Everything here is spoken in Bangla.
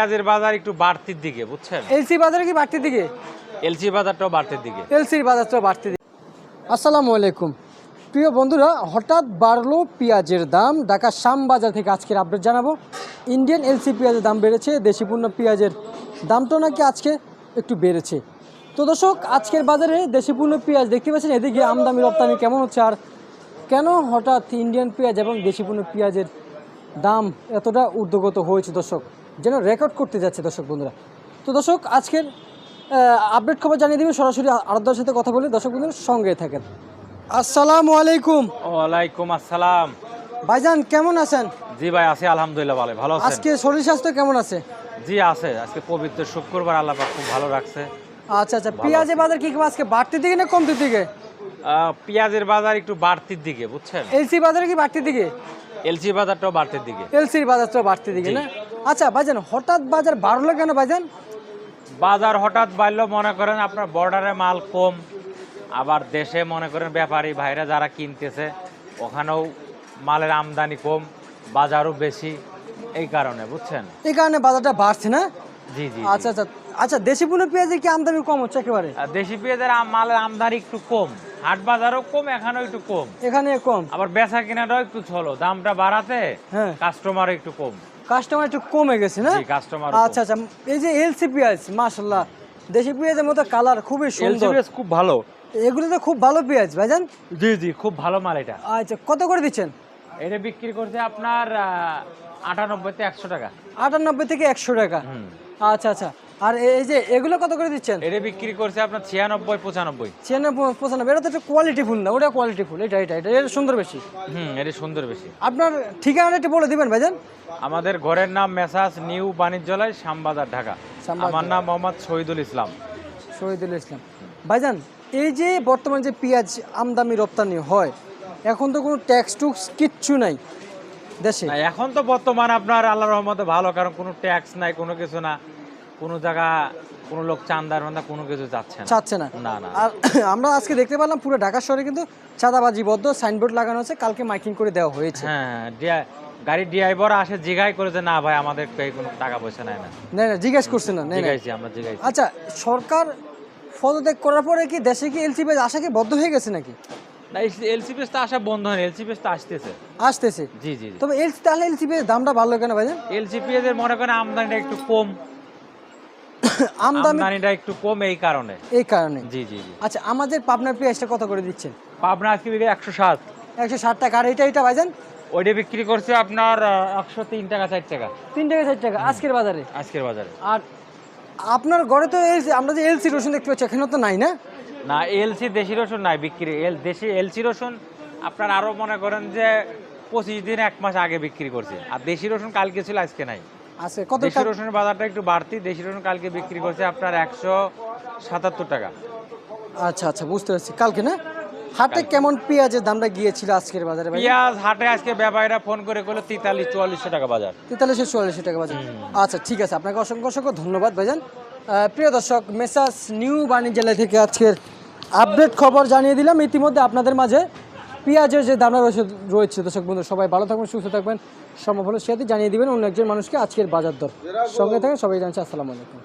পেঁয়াজের বাজার একটু বাড়তির দিকে, বুঝছেন? এলসি বাজারে কি বাড়তির দিকে? এলসি বাজারটাও বাড়তির দিকে। এলসির বাজারটাও বাড়তির দিকে। আসসালামু আলাইকুম প্রিয় বন্ধুরা, হঠাৎ বাড়লো পেঁয়াজের দাম। ঢাকা শ্যামবাজার থেকে আজকের আপডেট জানাবো। ইন্ডিয়ান এলসি পেঁয়াজের দাম বেড়েছে, দেশি পণ্য পেঁয়াজের দামটাও নাকি আজকে একটু বেড়েছে। তো দর্শক, আজকের বাজারে দেশি পণ্য পেঁয়াজ দেখতে পাচ্ছেন, এদিকে আমদানি রপ্তানি কেমন হচ্ছে, আর কেন হঠাৎ ইন্ডিয়ান পেঁয়াজ এবং দেশি পণ্য পেঁয়াজের দাম এতটা ঊর্ধ্বগত হয়েছে দর্শক, যেন রেকর্ড করতে যাচ্ছে দর্শক বন্ধুরা। তো দর্শক, আজকের আপডেট খবর জানিয়ে দেবেন সরাসরি আরাধ্যার সাথে কথা বলে। দর্শক বন্ধুরা সঙ্গে থাকেন। আসসালামু আলাইকুম। ওয়ালাইকুম আসসালাম। ভাইজান কেমন আছেন? জি ভাই, আছি আলহামদুলিল্লাহ, ভালো আছেন? আজকে শরীর স্বাস্থ্য কেমন আছে? জি আছে, আজকে পবিত্র শুক্রবার, আল্লাহ পাক খুব ভালো রাখছে। আচ্ছা আচ্ছা, পেঁয়াজের বাজার কি আজকে বাড়তির দিকে না কমতির দিকে? পেঁয়াজের বাজার একটু বাড়তির দিকে, বুঝছেন? এলসি বাজারে কি বাড়তির দিকে? এলসি বাজারটাও বাড়তির দিকে। এলসির বাজারটাও বাড়তির দিকে না? আচ্ছা ভাইজান, হঠাৎ বাজার বাড়লো কেন ভাইজান? বাজার হঠাৎ বাড়লো, মনে করেন আপনার বর্ডারে মাল কম, আবার দেশে মনে করেন ব্যাপারী ভাইরা যারা কিনতেছে ওখানেও মালের আমদানি কম, বাজারও বেশি, এই কারণে, বুঝছেন? এই কারণে বাজারটা বাড়ছে না? জি জি। আচ্ছা আচ্ছা আচ্ছা, দেশি পণ্য পেঁয়াজের কি আমদানি কম হচ্ছে একেবারে? দেশি পেঁয়াজের মালের আমদানি একটু কম, হাট বাজারও কম, এখানেও একটু কম, এখানে কম, আবার বেচা কেনাটাও একটু চলো, দামটা বাড়াতে হ্যাঁ কাস্টমারও একটু কম। কাস্টমার একটু কমে গেছে না? জি, কাস্টমার। আচ্ছা আচ্ছা, এই যে এলসি পেঁয়াজ, মাশাআল্লাহ, দেশি পেঁয়াজের মতো কালার খুবই সুন্দর, খুব ভালো, এগুলো তো খুব ভালো পেঁয়াজ ভাইজান। জি জি, খুব ভালো মাল এটা। আচ্ছা, কত করে দিচ্ছেন? এটা বিক্রি করছে আপনার 98 থেকে 100 টাকা। 98 থেকে 100 টাকা। আচ্ছা আচ্ছা, আর এই যে এগুলো কত করে দিচ্ছেন? এটা বিক্রি করছে আপনার 96 95। 96 95, এটা তো একটা কোয়ালিটি ফুল না, ওটা কোয়ালিটি ফুল, এটা এটা এটা এটা সুন্দর বেশি। এটা সুন্দর বেশি। আপনার ঠিকানাটা একটু বলে দিবেন ভাইজান। আমাদের ঘরের নাম মেসাজ নিউ বাণিজ্যালয়, শ্যামবাজার, ঢাকা। আমার নাম মোহাম্মদ শহীদুল ইসলাম। শহীদুল ইসলাম। ভাইজান, এই যে বর্তমান যে পেঁয়াজ আমদানি রপ্তানি হয়, এখন তো কোনো ট্যাক্স টুক্স কিচ্ছু নাই দেশে। এখন তো বর্তমান আপনার আল্লাহর রহমতে ভালো, কারণ কোনো ট্যাক্স নাই, কোনো কিছু না, কোনো জায়গা কোনো লোক চাঁদার মান্দা কোনো কিছু চাচ্ছে না। না না। আর আমরা আজকে দেখতে পেলাম পুরো ঢাকা শহরে কিন্তু চাঁদাবাজি বদ্ধ সাইনবোর্ড লাগানো আছে, কালকে মাইকিং করে দেওয়া হয়েছে। হ্যাঁ, গাড়ির ড্রাইভার আসে জিজ্ঞাসা করে যে না ভাই আমাদের কোনো টাকা পয়সা নাই না। না না, জিজ্ঞেস করছে না? আমরা জিজ্ঞাসা। আচ্ছা, সরকার পদত্যাগ করার পরে কি দেশে কি এলসি পেঁয়াজ আসা কি বদ্ধ হয়ে গেছে নাকি? না, এলসি পেজ তো আসা বন্ধ হয়, এলসি পেজ তো আসতেছে। জি জি। তবে তাহলে এলসি পেঁয়াজ দামটা বাড়লো কেন ভাইজান? এলসি পেঁয়াজের মনে করেন আমদানিটা একটু কম, আমদানিটা একটু কম, এই কারণে। জি জি জি। আচ্ছা, আমাদের পাবনার পেঁয়াজটা কত করে দিচ্ছেন? পাবনা আজকে 160। 160 টাকা। আর এটা ভাইজান? ওইটা বিক্রি করছে আপনার 103 টাকা 4 টাকা। 3 টাকা 4 টাকা আজকের বাজারে? আজকের বাজারে। আর আপনার ঘরে তো আমরা যে এলসি রসুন দেখতে পাচ্ছি, এখানে তো নাই না? না, এলসি দেশি রসুন নাই বিক্রি। দেশি এলসি রসুন আপনার আরো মনে করেন যে 25 দিন 1 মাস আগে বিক্রি করছে, আর দেশি রসুন কালকে ছিল, আজকে নাই। আছে কত? দেশি রসুনের বাজারটা একটু বাড়তি, দেশি রসুন কালকে বিক্রি করছে আপনার 177 টাকা। আচ্ছা আচ্ছা, বুঝতে পারছি। কালকে না হাটে কেমন পেঁয়াজের দামটা গিয়েছিল আজকের বাজারে? পেঁয়াজ হাটে আজকে ব্যাপারীরা ফোন করে বলে 43-44 টাকা বাজার। 43-44 টাকা বাজার। আচ্ছা ঠিক আছে, আপনাকে অসংখ্য অসংখ্য ধন্যবাদ ভাইজান। প্রিয় দর্শক, মেসাজ নিউ বাণিজ্যালয় থেকে আজকের আপডেট খবর জানিয়ে দিলাম। ইতিমধ্যে আপনাদের মাঝে পেঁয়াজের যে দামটা রয়েছে দর্শক বন্ধু, সবাই ভালো থাকবেন, সুস্থ থাকবেন, সম্ভব হলে সেটি জানিয়ে দিবেন অন্য একজন মানুষকে আজকের বাজার দর। সঙ্গে থাকেন, সবাই জানছে। আসসালামু আলাইকুম।